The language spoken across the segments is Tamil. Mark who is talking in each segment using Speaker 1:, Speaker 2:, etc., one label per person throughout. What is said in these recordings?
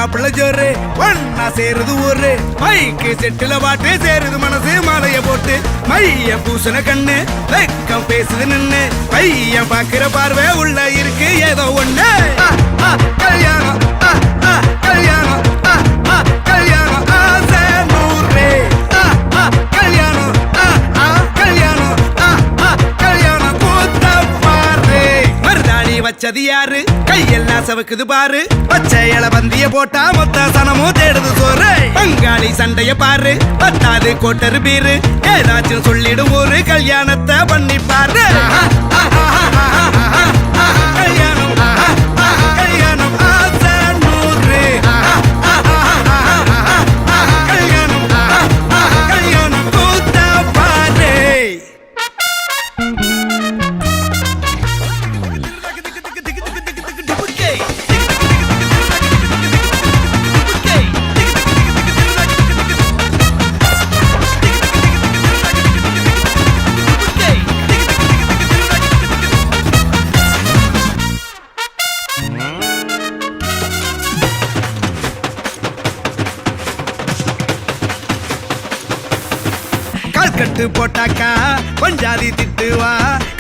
Speaker 1: மாப்பிள்ள ஜோரு ஒன்னா சேருது ஊரு மைக்கு செட்டுல பாட்டு சேருது மனசு மாலைய போட்டு மைய பூசண கண்ணு வெக்கம் பேசுது நின்னு பையன் பாக்குற பார்வை உள்ள இருக்கு ஏதோ ஒண்ணு கல்யாணம் கல்யாணம் கல்யாணம் ஆசை நூறு கல்யாணம் கல்யாணம் கல்யாணம் கூத்த பாரு மருதாணி வச்சது யாரு கையெல்லாம் சவுக்குது பாரு பச்சை இல பந்திய போட்டா மொத்த சனமும் தேடுது சோறு பங்காளி சண்டைய பாரு பத்தாது கோட்டரு பீரு ஏதாச்சும் சொல்லிடும் ஒரு கல்யாணத்தை பண்ணி பாரு கல்யாணம் கல்யாணம் ஆசை நூறு கல்யாணம் கல்யாணம் கூத்த பாரு கட்டு போட்டாக்கா கொஞ்சாதி திட்டுவா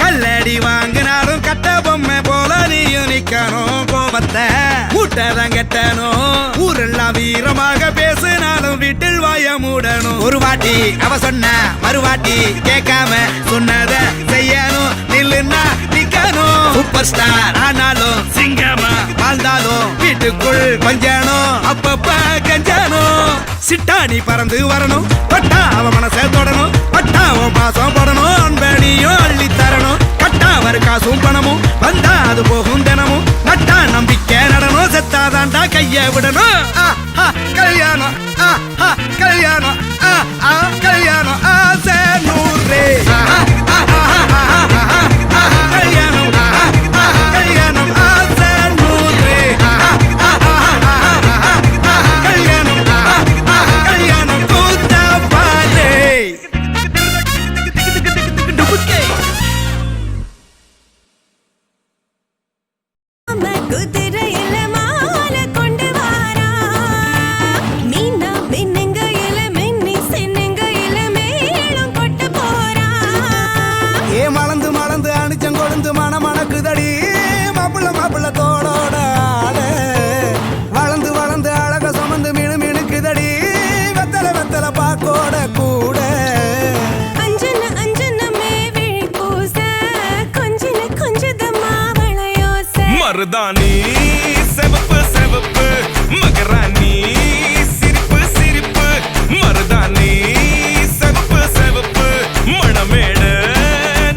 Speaker 1: கல்லடி வாங்கினாலும் கட்ட பொம்மை போல நீயும் நிக்கணும் கோபத்தை கூட்டதான் கெட்டணும் ஊரெல்லாம் வீரமாக பேசினாலும் வீட்டில் வாய மூடணும் ஒரு வாட்டி அவ சொன்ன மறுவாட்டி கேட்காம சொன்னத செய்யணும் நில்லுன்னா நிக்கணும் சூப்பர் ஸ்டார் ஆனாலும் சிங்கமா வாழ்ந்தாலும் வீட்டுக்குள் கொஞ்சணும் அப்பப்ப கஞ்சணும் சிட்டாணி பறந்து வரணும் பட்டா அவ மனசை தொடணும் பட்டாவும் பாசம் போடணும் அன்பனியும் அள்ளி தரணும் கட்டா வரு காசும் பணமும் வந்தா அது போகும் தினமும் நட்டா நம்பிக்கை நடணும் செத்தாதான்டா கைய விடணும் கல்யாணம் கல்யாணம் கல்யாணம் ஆசை நூறு கல்யாணம் கல்யாணம் ஆசை நூறு கல்யாணம் கல்யாணம் கூத்த பாரு
Speaker 2: குதிரையில மாலை கொண்டு வாரா மீனா மின்னுங்கையில மின்னி சின்னுங்கையில மேலும் கொட்டு போறா
Speaker 1: ஏ மலந்து மலந்து அணிச்சம் கொழுந்து மணக்குதடி மாப்பிள்ள மாப்பிள்ள தோடோட ஆடு வளர்ந்து வளர்ந்து அழக சுமந்து மினு மினுக்குதடி வெத்தல வெத்தல பாக்கோட கூட
Speaker 2: அஞ்சன அஞ்சனமே விழி பூச கொஞ்சின கொஞ்சதமா வளையோச
Speaker 3: மருதாணி செவப்பு செவப்பு மகராணி சிரிப்பு சிரிப்பு மருதாணி செவப்பு செவப்பு மணமேட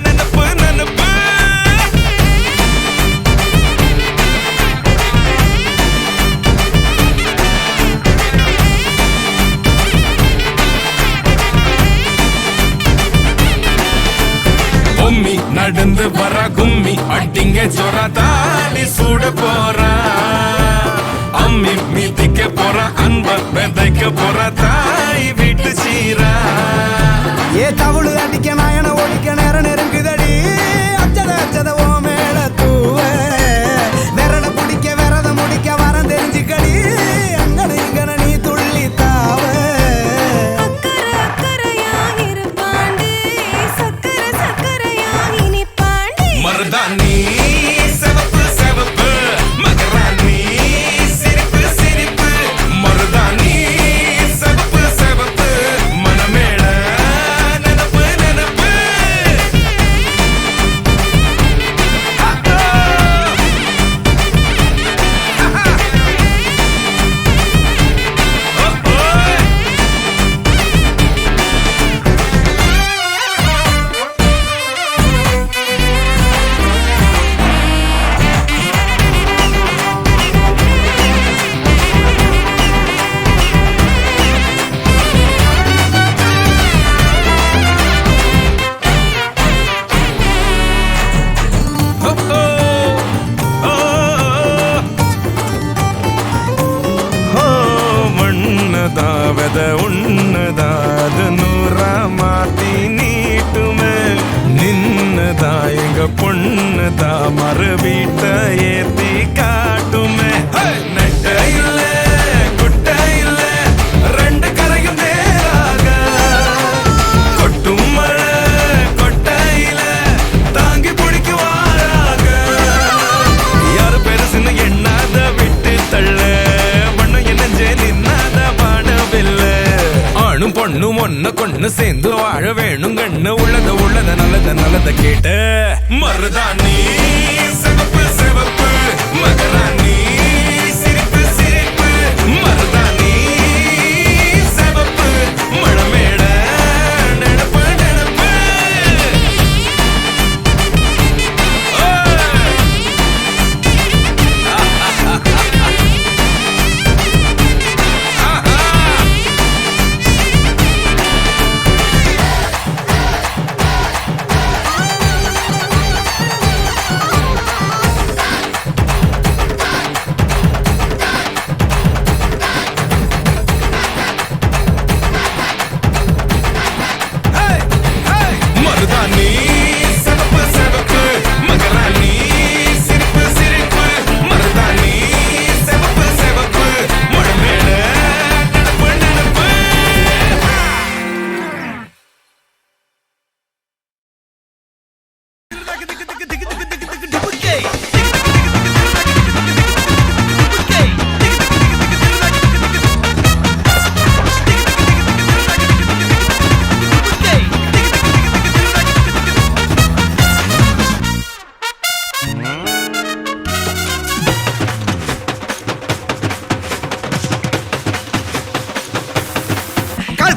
Speaker 3: நனப்பு நனப்பு பொம்மி நடந்து வர கும்மி அட்டிங்க ஜொர தாலி சூட போறா அம்மி மீதிக்க போற அன்ப விதைக்க போற தாய் வீட்டு சீரா
Speaker 1: ஏ தவுளு அடிக்க நாயன ஒடிக்க நேரம் நெருங்குதடி அச்சத அச்சத ஓ மேல தூவ விரட பிடிக்க விரத முடிக்க வரம் தெரிஞ்சுக்கடி அங்கன இங்கன நீ துள்ளி தாவ
Speaker 2: அக்கறை அக்கறையாக இருப்பாண்டி சக்கர சக்கரையாக இனிப்பாண்டி
Speaker 3: மருதாணி செவப்பு செவப்பு மகராணி சிரிப்பு சிரிப்பு மருதாணி செவப்பு செவப்பு மணமேள நனப்பு நனப்பு மண்ணதாவத உன்னதாது நூறா மாத்தி நீட்டுமே நின்னதா எங்க பொண்ணுதா மறு வீட்டை ஏத்தி காட்டுமே நெட்டையில ஆணும் பொண்ணும் ஒண்ணு கொண்டு சேர்ந்து வாழ வேணும் கண்ணு உள்ளத நல்லத கேட்டு மருதாணி சிவப்பு சிவப்பு மகராணி சிரிப்பு சிரிப்பு மருதாணி சிவப்பு மழமேட நினப்பு நினப்பு மருதாணி சிவப்பு சிவப்பு மகராணி சிரிப்பு சிரிப்பு மருதாணி சிவப்பு சிவப்பு மழமேட நினப்பு நினப்பு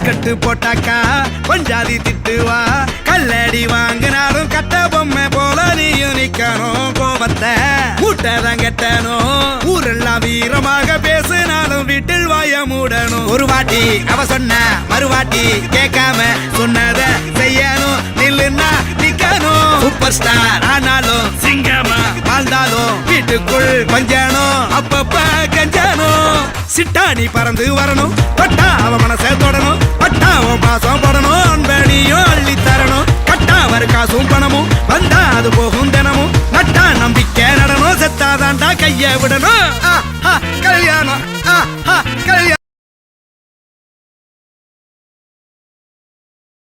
Speaker 1: கட்டு போட்டாக்கா பஞ்சாதி திட்டுவா கல்லடி வாங்கினாலும் கட்ட பொம்மை போல நீயும் நிக்கணும் கோபத்தை கூட்டதான் கெட்டணும் ஊரெல்லாம் வீரமாக பேசினாலும் வீட்டில் வாய மூடணும் ஒரு வாட்டி அவ சொன்ன மறுவாட்டி கேட்காம சொன்னத செய்யணும் நில்லுன்னா நிக்கணும் சூப்பர் ஸ்டார் ஆனாலும் சிங்கமா வாழ்ந்தாலும் வீட்டுக்குள் பஞ்சணும் அப்பப்ப கஞ்சணும் சிட்டாணி பறந்து வரணும் பட்டா அவ மனசை தொடணும் பட்டா அவன் பாசம் படணும் அன்பனியும் அள்ளி தரணும் கட்டா வரு காசும் பணமும் வந்தா அது போகும் தினமும் நட்டா நம்பிக்கை நடணும் செத்தாதான்டா கைய விடணும் கல்யாணம்